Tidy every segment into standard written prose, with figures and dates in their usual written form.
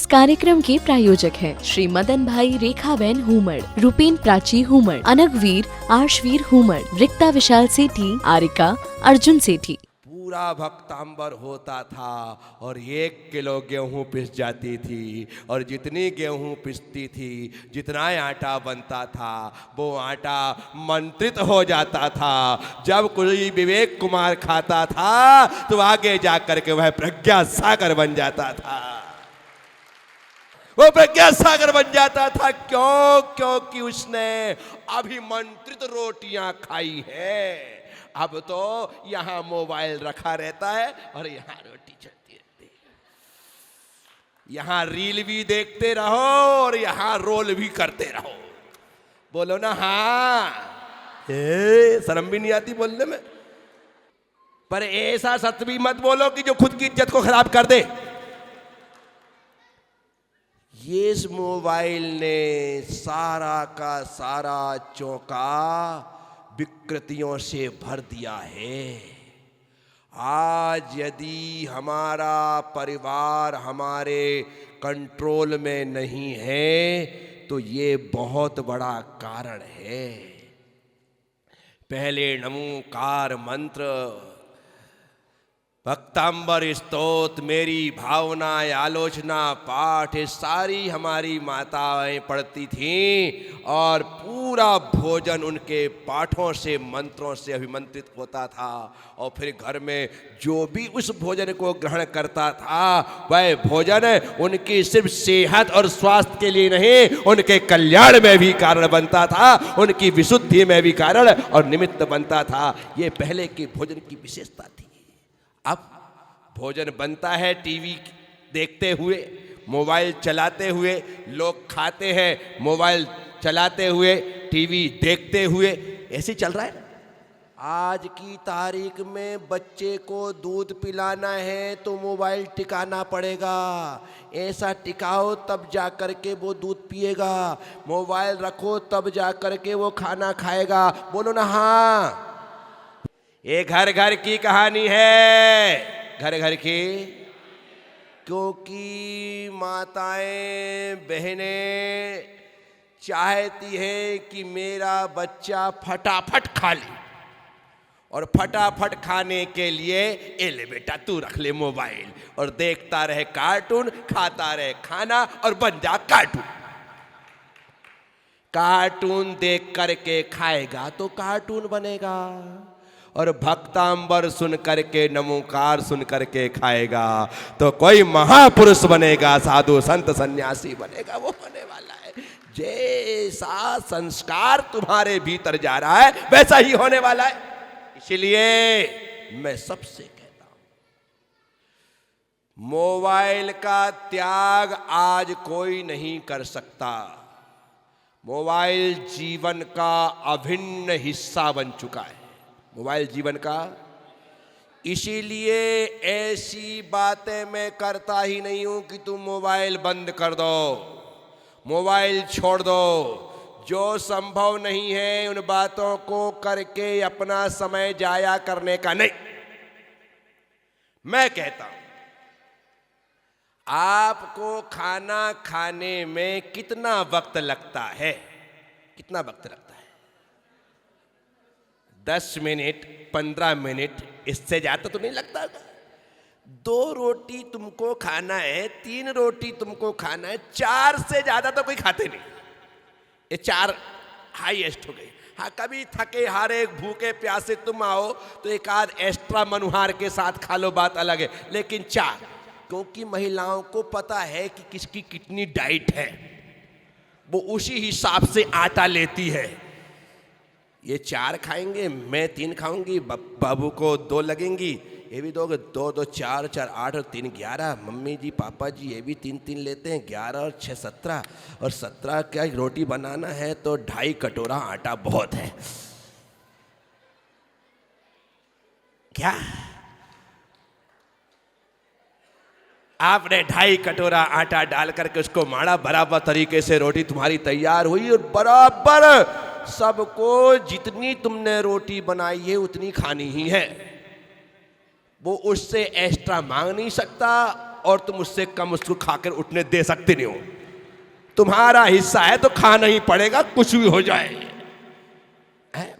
कार्यक्रम के प्रायोजक हैं श्री मदन भाई रेखाबेन हुमड़, रूपेन प्राची हुमड़, अनगवीर आर्शवीर हुमड़, रिक्ता विशाल सेठी, आरिका अर्जुन सेठी। पूरा भक्तांबर होता था और 1 किलो गेहूं पिस जाती थी और जितनी गेहूं पिसती थी, जितना आटा बनता था, वो आटा मंत्रित हो जाता था। जब कोई विवेक कुमार खाता था तो आगे जाकर के वह प्रज्ञा सागर बन जाता था। वो प्रज्ञा सागर बन जाता था। क्यों? क्योंकि उसने अभिमंत्रित रोटियां खाई है। अब तो यहां मोबाइल रखा रहता है और यहां रोटी चलती रहती है। यहां रील भी देखते रहो और यहां रोल भी करते रहो। बोलो ना हाँ। शर्म भी नहीं आती बोलने में। पर ऐसा सत्य भी मत बोलो कि जो खुद की इज्जत को खराब कर दे। ये इस मोबाइल ने सारा का सारा चौका विकृतियों से भर दिया है। आज यदि हमारा परिवार हमारे कंट्रोल में नहीं है तो ये बहुत बड़ा कारण है। पहले नमोकार मंत्र, भक्तांबर स्तोत्र, मेरी भावना, आलोचना, पाठ, सारी हमारी माताएं पढ़ती थीं और पूरा भोजन उनके पाठों से, मंत्रों से अभिमंत्रित होता था। और फिर घर में जो भी उस भोजन को ग्रहण करता था वह भोजन उनकी सिर्फ सेहत और स्वास्थ्य के लिए नहीं, उनके कल्याण में भी कारण बनता था, उनकी विशुद्धि में भी कारण और निमित्त बनता था। ये पहले के भोजन की विशेषता थी। अब भोजन बनता है टीवी देखते हुए, मोबाइल चलाते हुए। लोग खाते हैं मोबाइल चलाते हुए, टीवी देखते हुए। ऐसे चल रहा है। आज की तारीख में बच्चे को दूध पिलाना है तो मोबाइल टिकाना पड़ेगा। ऐसा टिकाओ तब जा कर के वो दूध पिएगा। मोबाइल रखो तब जा कर के वो खाना खाएगा। बोलो ना हाँ। ये घर घर की कहानी है, घर घर की। क्योंकि माताएं बहनें चाहती हैं कि मेरा बच्चा फटाफट खा ले, और फटाफट खाने के लिए ए ले बेटा तू रख ले मोबाइल और देखता रहे कार्टून, खाता रहे खाना और बन जा कार्टून। कार्टून देख करके खाएगा तो कार्टून बनेगा, और भक्तांबर सुन करके, नमोकार सुन करके खाएगा तो कोई महापुरुष बनेगा, साधु संत सन्यासी बनेगा। वो होने वाला है। जैसा संस्कार तुम्हारे भीतर जा रहा है वैसा ही होने वाला है। इसलिए मैं सबसे कहता हूं, मोबाइल का त्याग आज कोई नहीं कर सकता। मोबाइल जीवन का अभिन्न हिस्सा बन चुका है। मोबाइल जीवन का। इसीलिए ऐसी बातें मैं करता ही नहीं हूं कि तुम मोबाइल बंद कर दो, मोबाइल छोड़ दो। जो संभव नहीं है उन बातों को करके अपना समय जाया करने का नहीं। मैं कहता हूं, आपको खाना खाने में कितना वक्त लगता है? कितना वक्त लगता है? 10 मिनट, 15 मिनट, इससे ज्यादा तो नहीं लगता। 2 रोटी तुमको खाना है, 3 रोटी तुमको खाना है, 4 से ज्यादा तो कोई खाते नहीं। ये 4 हाईएस्ट हो गई। हाँ, कभी थके हारे भूखे प्यासे तुम आओ तो एक आध एक्स्ट्रा मनुहार के साथ खा लो, बात अलग है। लेकिन 4, क्योंकि महिलाओं को पता है कि किसकी कितनी डाइट है, वो उसी हिसाब से आटा लेती है। ये 4 खाएंगे, मैं 3 खाऊंगी, बाबू को 2 लगेंगी, ये भी दोगे। 2 2 4 4 8 और 3 11। मम्मी जी पापा जी ये भी 3 लेते हैं। 11 और 6 17, और 17 क्या रोटी बनाना है तो 2.5 कटोरा आटा बहुत है। क्या आपने 2.5 कटोरा आटा डाल करके उसको माड़ा, बराबर तरीके से रोटी तुम्हारी तैयार हुई, और बराबर सबको जितनी तुमने रोटी बनाई है उतनी खानी ही है। वो उससे एक्स्ट्रा मांग नहीं सकता और तुम उससे कम उसको खाकर उठने दे सकते नहीं हो। तुम्हारा हिस्सा है तो खाना ही पड़ेगा, कुछ भी हो जाए।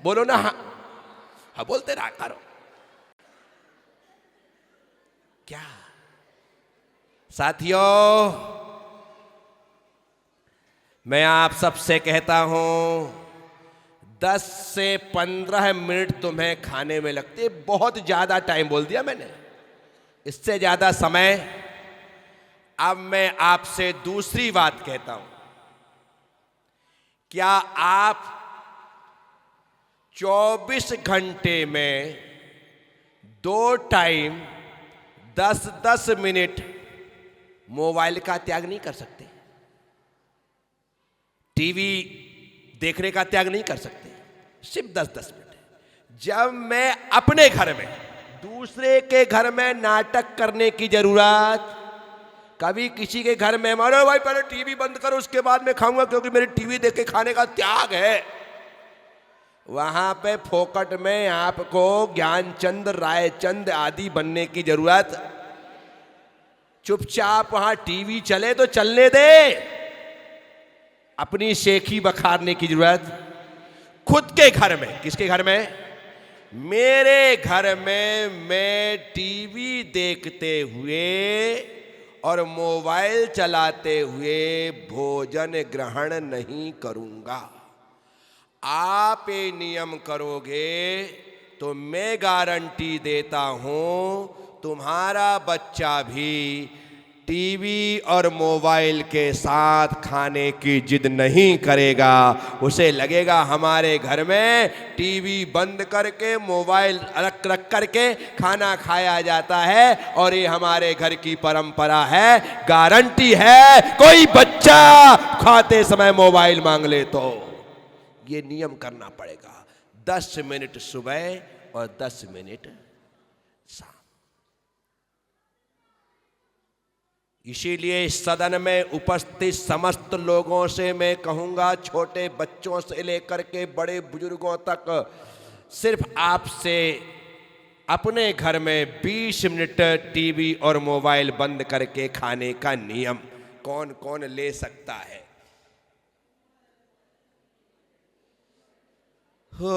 बोलो ना हाँ, हाँ बोलते रहा करो। क्या साथियों, मैं आप सबसे कहता हूं 10 से 15 मिनट तुम्हें खाने में लगते। बहुत ज्यादा टाइम बोल दिया मैंने, इससे ज्यादा समय। अब मैं आपसे दूसरी बात कहता हूं, क्या आप 24 घंटे में 2 टाइम 10-10 मिनट मोबाइल का त्याग नहीं कर सकते? टीवी देखने का त्याग नहीं कर सकते? सिर्फ 10-10 मिनट। जब मैं अपने घर में, दूसरे के घर में नाटक करने की जरूरत, कभी किसी के घर में, अरे भाई पहले टीवी बंद करो उसके बाद में खाऊंगा क्योंकि मेरे टीवी देख के खाने का त्याग है, वहां पे फोकट में आपको ज्ञानचंद, रायचंद आदि बनने की जरूरत। चुपचाप वहां टीवी चले तो चलने दे, अपनी शेखी बखारने की जरूरत खुद के घर में। किसके घर में? मेरे घर में मैं टीवी देखते हुए और मोबाइल चलाते हुए भोजन ग्रहण नहीं करूंगा। आप ये नियम करोगे तो मैं गारंटी देता हूं तुम्हारा बच्चा भी टीवी और मोबाइल के साथ खाने की जिद नहीं करेगा। उसे लगेगा हमारे घर में टीवी बंद करके, मोबाइल अलग रख करके खाना खाया जाता है और ये हमारे घर की परंपरा है। गारंटी है कोई बच्चा खाते समय मोबाइल मांग ले तो ये नियम करना पड़ेगा। 10 मिनट सुबह और 10 मिनट शाम। इसीलिए सदन में उपस्थित समस्त लोगों से मैं कहूंगा, छोटे बच्चों से लेकर के बड़े बुजुर्गों तक, सिर्फ आपसे अपने घर में 20 मिनट टीवी और मोबाइल बंद करके खाने का नियम कौन कौन ले सकता है? हो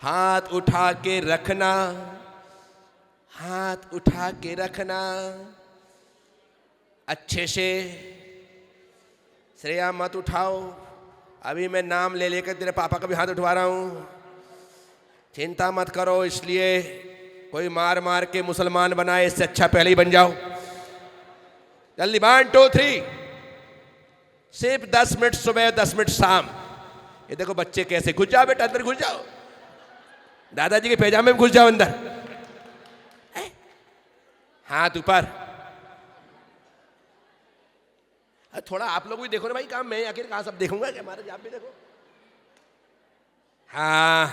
हाथ उठा के रखना, हाथ उठा के रखना अच्छे से। श्रेया मत उठाओ, अभी मैं नाम ले लेकर तेरे पापा का भी हाथ उठवा रहा हूं। चिंता मत करो, इसलिए कोई मार मार के मुसलमान बनाए, इससे अच्छा पहले ही बन जाओ। जल्दी 1 2 3। सिर्फ 10 मिनट सुबह, 10 मिनट शाम। ये देखो बच्चे कैसे, घुस जाओ बेटा अंदर, घुस जाओ, दादाजी के पैजामे में घुस जाओ अंदर। हाथ ऊपर। थोड़ा आप लोग भी देखो ना भाई, काम मैं आखिर कहां सब देखूंगा क्या? हमारे आप भी देखो। हाँ,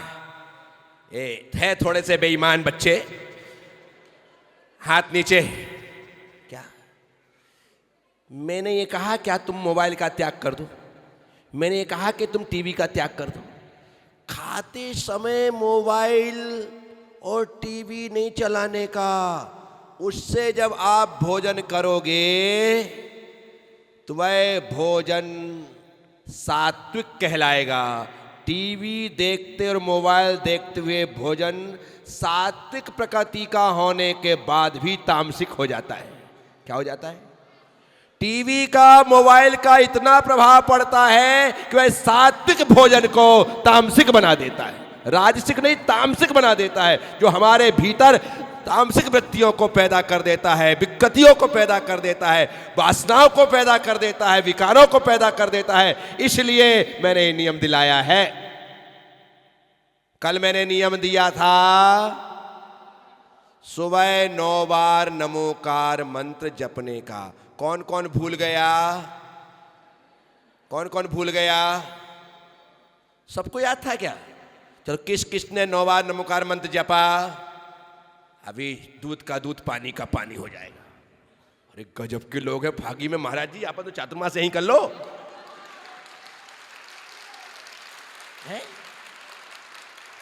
ये है थोड़े से बेईमान बच्चे। हाथ नीचे। क्या मैंने ये कहा क्या तुम मोबाइल का त्याग कर दो? मैंने ये कहा कि तुम टीवी का त्याग कर दो? खाते समय मोबाइल और टीवी नहीं चलाने का। उससे जब आप भोजन करोगे तो वह भोजन सात्विक कहलाएगा। टीवी देखते और मोबाइल देखते हुए भोजन सात्विक प्रकृति का होने के बाद भी तामसिक हो जाता है। क्या हो जाता है? टीवी का, मोबाइल का इतना प्रभाव पड़ता है कि वह सात्विक भोजन को तामसिक बना देता है। राजसिक नहीं, तामसिक बना देता है, जो हमारे भीतर तामसिक वृत्तियों को पैदा कर देता है, विकृतियों को पैदा कर देता है, वासनाओं को पैदा कर देता है, विकारों को पैदा कर देता है। इसलिए मैंने ये नियम दिलाया है। कल मैंने नियम दिया था सुबह 9 बार नमोकार मंत्र जपने का। कौन कौन भूल गया? कौन कौन भूल गया? सबको याद था क्या? चलो, किस किस ने 9 बार नमोकार मंत्र जपा? अभी दूध का दूध, पानी का पानी हो जाएगा। अरे गजब के लोग हैं भागी में। महाराज जी आप तो चातुर्मास यहीं कर लो है?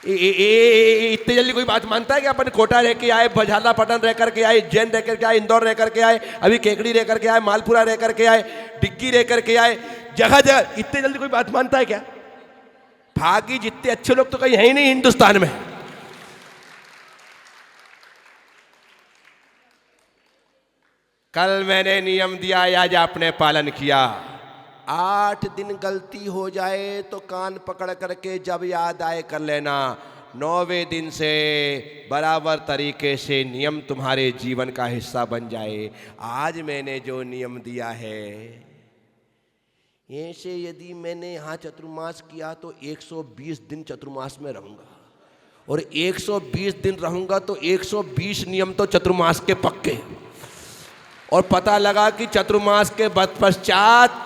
इतनी जल्दी कोई बात मानता है कि अपन कोटा रह के आए, झाला पटन रह करके आए, जैन रह करके आए, इंदौर रह करके आए, अभी केकड़ी रह करके आए, मालपुरा रह करके आए, डिग्गी रह करके आए, जगह जगह, इतनी जल्दी कोई बात मानता है क्या? भागी जितने अच्छे लोग तो कहीं है ही नहीं हिंदुस्तान में। कल मैंने नियम दिया, आज आपने पालन किया। 8 दिन गलती हो जाए तो कान पकड़ करके जब याद आए कर लेना। 9वें दिन से बराबर तरीके से नियम तुम्हारे जीवन का हिस्सा बन जाए। आज मैंने जो नियम दिया है, ऐसे यदि मैंने यहाँ चतुर्मास किया तो 120 दिन चतुर्मास में रहूँगा, और 120 दिन रहूँगा तो 120 नियम तो चतुर्मास के पक्के। और पता लगा कि चतुर्मास के पश्चात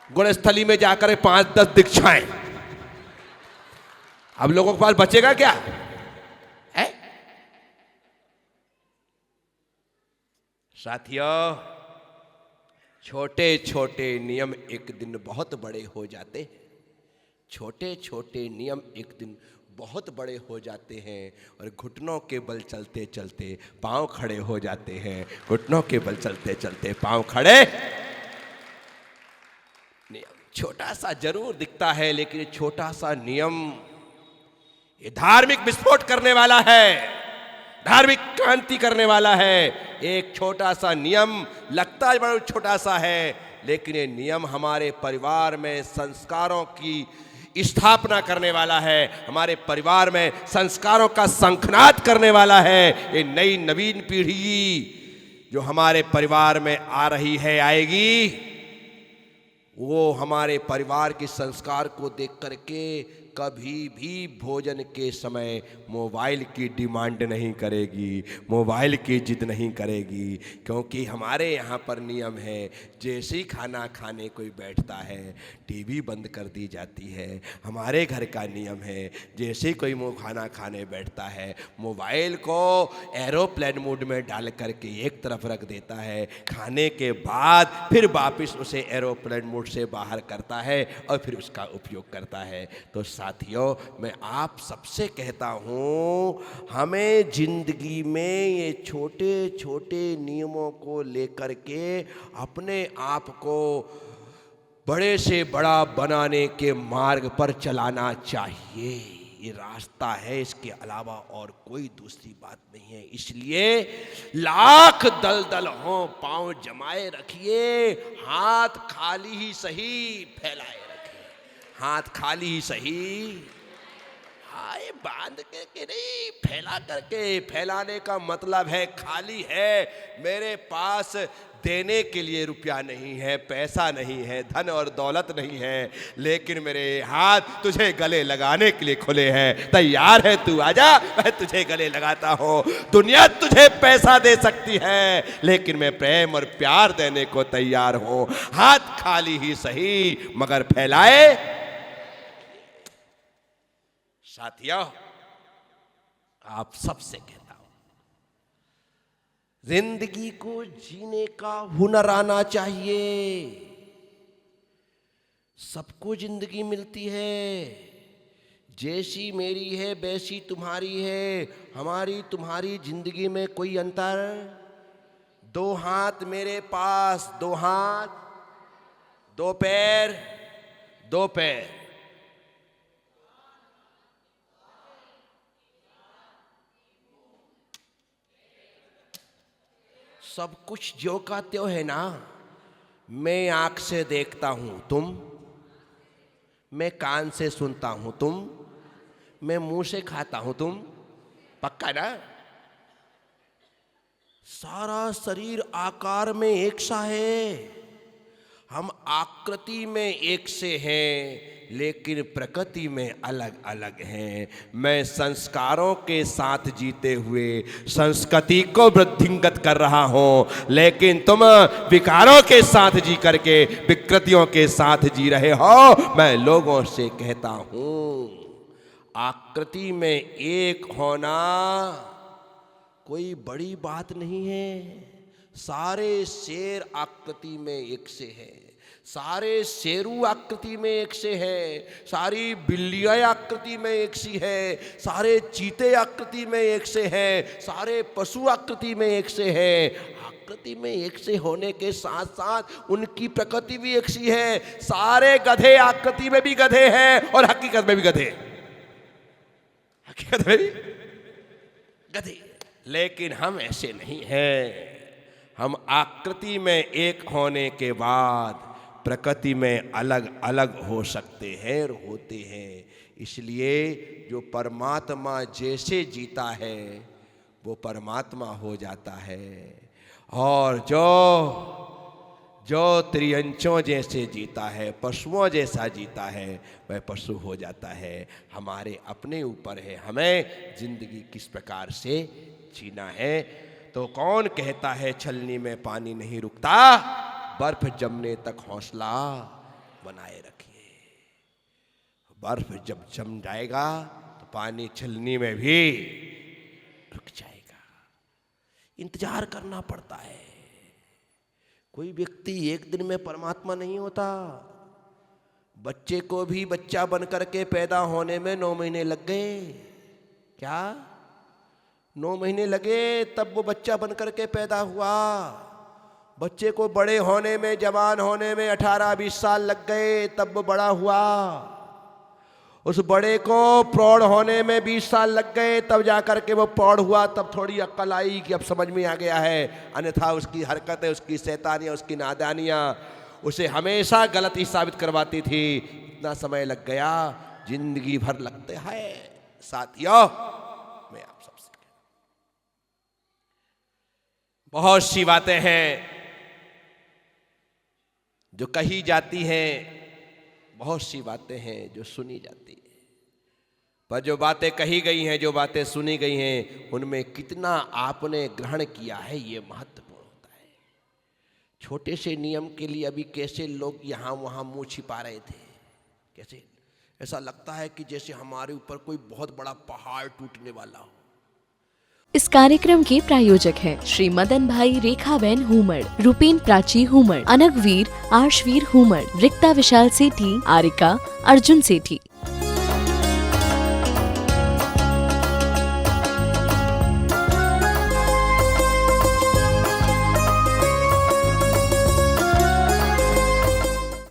गुणस्थली में जाकर 5-10 दीक्षाएं। अब लोगों के पास बचेगा क्या है? साथियों, छोटे छोटे नियम एक दिन बहुत बड़े हो जाते हैं। छोटे छोटे नियम एक दिन बहुत बड़े हो जाते हैं और घुटनों के बल चलते चलते पांव खड़े हो जाते हैं। घुटनों के बल चलते चलते पांव खड़े। नियम छोटा सा जरूर दिखता है, लेकिन ये छोटा सा नियम ये धार्मिक विस्फोट करने वाला है, धार्मिक क्रांति करने वाला है। एक छोटा सा नियम लगता है बड़ा छोटा सा है, लेकिन ये नियम हमारे परिवार में संस्कारों की स्थापना करने वाला है, हमारे परिवार में संस्कारों का शंखनाद करने वाला है। ये नई नवीन पीढ़ी जो हमारे परिवार में आ रही है, आएगी, वो हमारे परिवार के संस्कार को देख करके कभी भी भोजन के समय मोबाइल की डिमांड नहीं करेगी, मोबाइल की जिद नहीं करेगी। क्योंकि हमारे यहाँ पर नियम है, जैसे ही खाना खाने कोई बैठता है टीवी बंद कर दी जाती है। हमारे घर का नियम है, जैसे ही कोई खाना खाने बैठता है मोबाइल को एरोप्लेन मोड में डाल करके एक तरफ रख देता है। खाने के बाद फिर वापस उसे एरोप्लेन मोड से बाहर करता है और फिर उसका उपयोग करता है। तो साथियों, मैं आप सबसे कहता हूँ, हमें जिंदगी में ये छोटे छोटे नियमों को लेकर के अपने आप को बड़े से बड़ा बनाने के मार्ग पर चलाना चाहिए। ये रास्ता है, इसके अलावा और कोई दूसरी बात नहीं है। इसलिए लाख दलदल हो, पांव जमाए रखिए, हाथ खाली ही सही फैलाए रखिए। हाथ खाली ही सही, हाय बांध करके नहीं, फैला करके। फैलाने का मतलब है खाली है, मेरे पास देने के लिए रुपया नहीं है, पैसा नहीं है, धन और दौलत नहीं है, लेकिन मेरे हाथ तुझे गले लगाने के लिए खुले हैं। तैयार है तू? आजा, मैं तुझे गले लगाता हूँ। दुनिया तुझे पैसा दे सकती है, लेकिन मैं प्रेम और प्यार देने को तैयार हूँ। हाथ खाली ही सही, मगर फैलाए। साथियों, आप सबसे कहता हूं, जिंदगी को जीने का हुनर आना चाहिए। सबको जिंदगी मिलती है, जैसी मेरी है वैसी तुम्हारी है। हमारी तुम्हारी जिंदगी में कोई अंतर? 2 हाथ मेरे पास, 2 हाथ, 2 पैर, 2 पैर। सब कुछ ज्यों का त्यों है ना। मैं आंख से देखता हूं, तुम? मैं कान से सुनता हूं, तुम? मैं मुंह से खाता हूं, तुम? पक्का ना? सारा शरीर आकार में एक सा है, हम आकृति में एक से हैं, लेकिन प्रकृति में अलग अलग हैं। मैं संस्कारों के साथ जीते हुए संस्कृति को वृद्धिंगत कर रहा हूं, लेकिन तुम विकारों के साथ जी करके विकृतियों के साथ जी रहे हो। मैं लोगों से कहता हूं, आकृति में एक होना कोई बड़ी बात नहीं है। सारे शेर आकृति में एक से हैं, सारे शेरू आकृति में एक से है, सारी बिल्लियाँ आकृति में एक सी है, सारे चीते आकृति में एक से है, सारे पशु आकृति में एक से है। आकृति में एक से होने के साथ साथ उनकी प्रकृति भी एक सी है। सारे गधे आकृति में भी गधे हैं और हकीकत में भी गधे, हकीकत में भी गधे। लेकिन हम ऐसे नहीं हैं। हम आकृति में एक होने के बाद प्रकृति में अलग अलग हो सकते हैं और होते हैं। इसलिए जो परमात्मा जैसे जीता है वो परमात्मा हो जाता है, और जो त्रियंचों जैसे जीता है, पशुओं जैसा जीता है, वह पशु हो जाता है। हमारे अपने ऊपर है हमें जिंदगी किस प्रकार से जीना है। तो कौन कहता है छलनी में पानी नहीं रुकता, बर्फ जमने तक हौसला बनाए रखिए। बर्फ जब जम जाएगा तो पानी छलनी में भी रुक जाएगा। इंतजार करना पड़ता है। कोई व्यक्ति एक दिन में परमात्मा नहीं होता। बच्चे को भी बच्चा बन करके पैदा होने में 9 महीने लग गए। क्या 9 महीने लगे तब वो बच्चा बन करके पैदा हुआ। बच्चे को बड़े होने में, जवान होने में 18-20 साल लग गए, तब वो बड़ा हुआ। उस बड़े को प्रौढ़ होने में 20 साल लग गए, तब जाकर के वो प्रौढ़ हुआ। तब थोड़ी अक्ल आई कि अब समझ में आ गया है। अन्यथा उसकी हरकतें, उसकी शैतानियाँ, उसकी नादानियाँ उसे हमेशा गलत ही साबित करवाती थी। इतना समय लग गया, जिंदगी भर लगते हैं। साथियों, मैं आप सबसे बहुत सी बातें हैं जो कही जाती हैं, बहुत सी बातें हैं जो सुनी जाती है। पर जो बातें कही गई हैं, जो बातें सुनी गई हैं, उनमें कितना आपने ग्रहण किया है, ये महत्वपूर्ण होता है। छोटे से नियम के लिए अभी कैसे लोग यहाँ वहाँ मुंह छिपा रहे थे। कैसे ऐसा लगता है कि जैसे हमारे ऊपर कोई बहुत बड़ा पहाड़ टूटने वाला हो। इस कार्यक्रम के प्रायोजक हैं श्री मदन भाई रेखाबेन हुमड़, रूपेन प्राची हुमड़, अनगवीर आर्शवीर हुमड़, रिक्ता विशाल सेठी, आरिका अर्जुन सेठी।